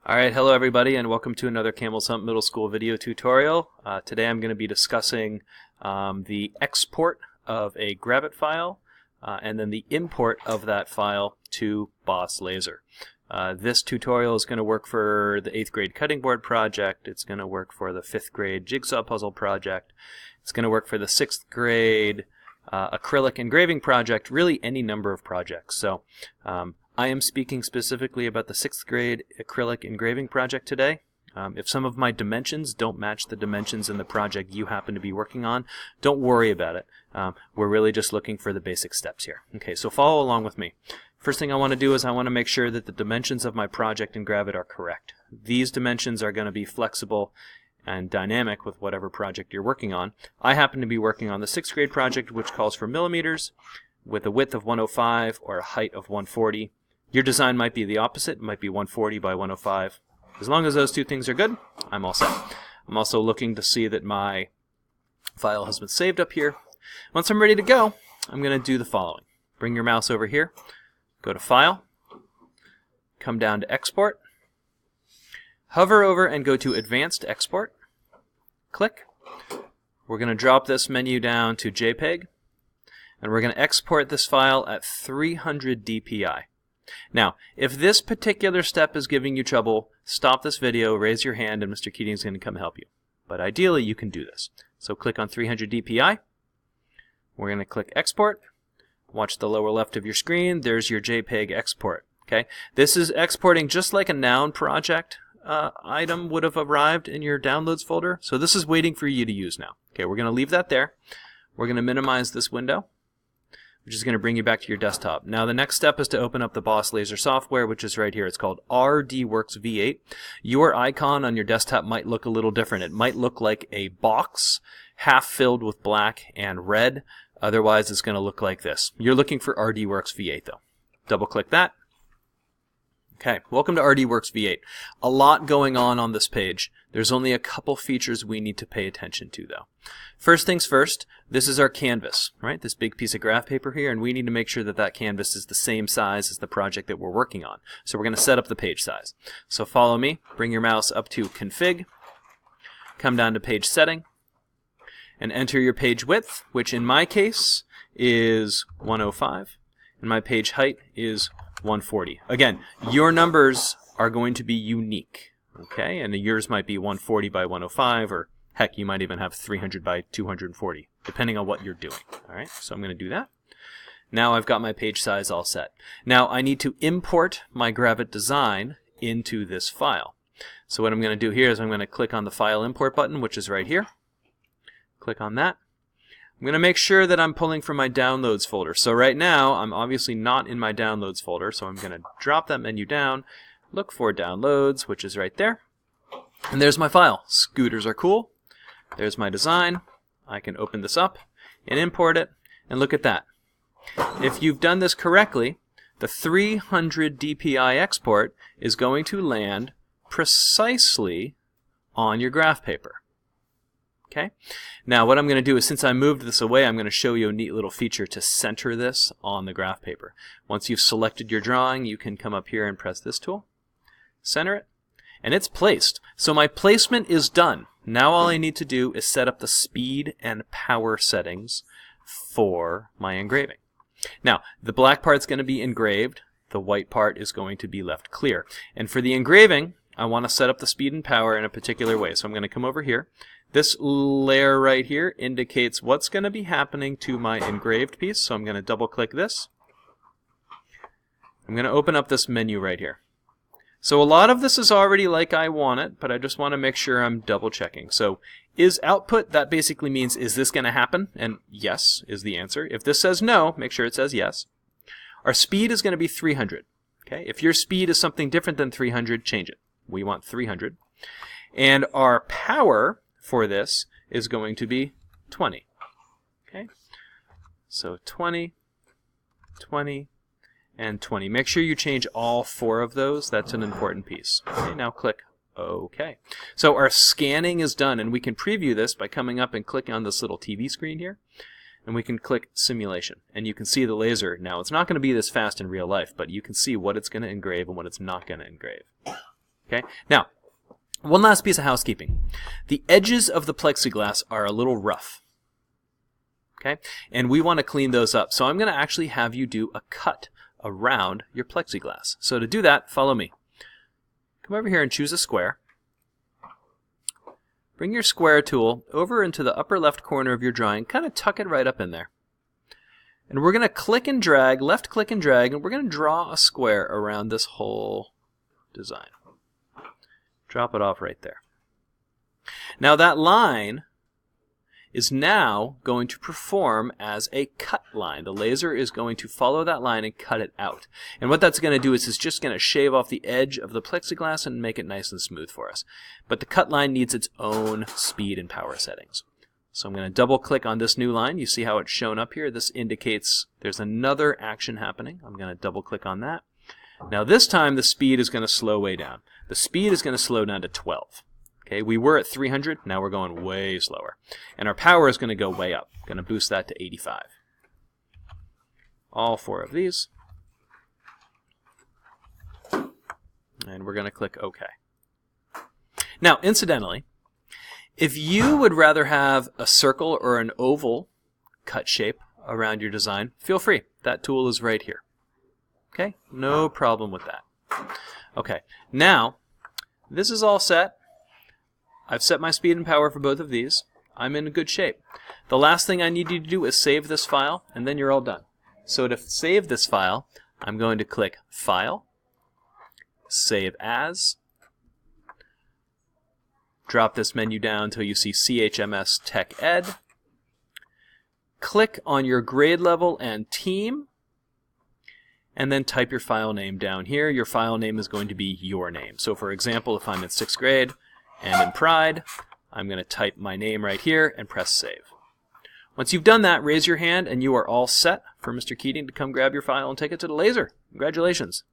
Alright, hello everybody and welcome to another Camel's Hump Middle School video tutorial. Today I'm going to be discussing the export of a Gravit file and then the import of that file to Boss Laser. This tutorial is going to work for the 8th grade cutting board project, it's going to work for the 5th grade jigsaw puzzle project, it's going to work for the 6th grade acrylic engraving project, really any number of projects. So I am speaking specifically about the 6th grade acrylic engraving project today. If some of my dimensions don't match the dimensions in the project you happen to be working on, don't worry about it. We're really just looking for the basic steps here. Okay, so follow along with me. First thing I want to do is I want to make sure that the dimensions of my project in Gravit are correct. These dimensions are going to be flexible and dynamic with whatever project you're working on. I happen to be working on the 6th grade project, which calls for millimeters with a width of 105 or a height of 140. Your design might be the opposite. It might be 140 by 105. As long as those two things are good, I'm all set. I'm also looking to see that my file has been saved up here. Once I'm ready to go, I'm going to do the following. Bring your mouse over here, go to File, come down to Export, hover over and go to Advanced Export, click. We're going to drop this menu down to JPEG, and we're going to export this file at 300 dpi. Now, if this particular step is giving you trouble, stop this video, raise your hand, and Mr. Keating's going to come help you. But ideally, you can do this. So click on 300 dpi. We're going to click Export. Watch the lower left of your screen. There's your JPEG export. Okay, this is exporting just like a noun project item would have arrived in your downloads folder. So this is waiting for you to use now. Okay, we're going to leave that there. We're going to minimize this window, which is going to bring you back to your desktop. Now the next step is to open up the Boss Laser software, which is right here. It's called RDWorks V8. Your icon on your desktop might look a little different. It might look like a box half filled with black and red. Otherwise it's going to look like this. You're looking for RDWorks V8 though. Double click that. Okay, welcome to RDWorks V8. A lot going on this page. There's only a couple features we need to pay attention to though. First things first, this is our canvas, right? This big piece of graph paper here, and we need to make sure that that canvas is the same size as the project that we're working on. So we're going to set up the page size. So follow me, bring your mouse up to Config, come down to Page Setting, and enter your page width, which in my case is 105, and my page height is 140. Again, your numbers are going to be unique, okay? And yours might be 140 by 105, or heck, you might even have 300 by 240, depending on what you're doing. All right, so I'm going to do that. Now I've got my page size all set. Now I need to import my Gravit design into this file. So what I'm going to do here is I'm going to click on the File Import button, which is right here. Click on that. I'm going to make sure that I'm pulling from my Downloads folder. So right now, I'm obviously not in my Downloads folder, so I'm going to drop that menu down, look for Downloads, which is right there, and there's my file. Scooters are cool. There's my design. I can open this up and import it, and look at that. If you've done this correctly, the 300 dpi export is going to land precisely on your graph paper. Okay. Now what I'm going to do is, since I moved this away, I'm going to show you a neat little feature to center this on the graph paper. Once you've selected your drawing, you can come up here and press this tool, center it, and it's placed. So my placement is done. Now all I need to do is set up the speed and power settings for my engraving. Now the black part's going to be engraved, the white part is going to be left clear. And for the engraving, I want to set up the speed and power in a particular way. So I'm going to come over here. This layer right here indicates what's going to be happening to my engraved piece. So I'm going to double click this. I'm going to open up this menu right here. So a lot of this is already like I want it, but I just want to make sure I'm double checking. So is output, that basically means, is this going to happen? And yes is the answer. If this says no, make sure it says yes. Our speed is going to be 300. Okay? If your speed is something different than 300, change it. We want 300. And our power for this is going to be 20. Okay? So 20, 20, and 20. Make sure you change all four of those. That's an important piece. Okay, now click OK. So our scanning is done, and we can preview this by coming up and clicking on this little TV screen here. And we can click Simulation. And you can see the laser. Now, it's not going to be this fast in real life, but you can see what it's going to engrave and what it's not going to engrave. Okay. Now, one last piece of housekeeping. The edges of the plexiglass are a little rough. Okay, and we want to clean those up. So I'm going to actually have you do a cut around your plexiglass. So to do that, follow me. Come over here and choose a square. Bring your square tool over into the upper left corner of your drawing. Kind of tuck it right up in there. And we're going to click and drag, left click and drag, and we're going to draw a square around this whole design. Drop it off right there. Now that line is now going to perform as a cut line. The laser is going to follow that line and cut it out. And what that's going to do is it's just going to shave off the edge of the plexiglass and make it nice and smooth for us. But the cut line needs its own speed and power settings. So I'm going to double click on this new line. You see how it's shown up here? This indicates there's another action happening. I'm going to double click on that. Now this time the speed is going to slow way down. The speed is going to slow down to 12. Okay, we were at 300, now we're going way slower. And our power is going to go way up. Going to boost that to 85. All 4 of these. And we're going to click OK. Now, incidentally, if you would rather have a circle or an oval cut shape around your design, feel free. That tool is right here. Okay, no problem with that. Okay, now, this is all set. I've set my speed and power for both of these. I'm in good shape. The last thing I need you to do is save this file, and then you're all done. So to save this file, I'm going to click File, Save As, drop this menu down until you see CHMS Tech Ed, click on your grade level and team, and then type your file name down here. Your file name is going to be your name. So for example, if I'm in 6th grade, and in Pride, I'm going to type my name right here and press Save. Once you've done that, raise your hand and you are all set for Mr. Keating to come grab your file and take it to the laser. Congratulations.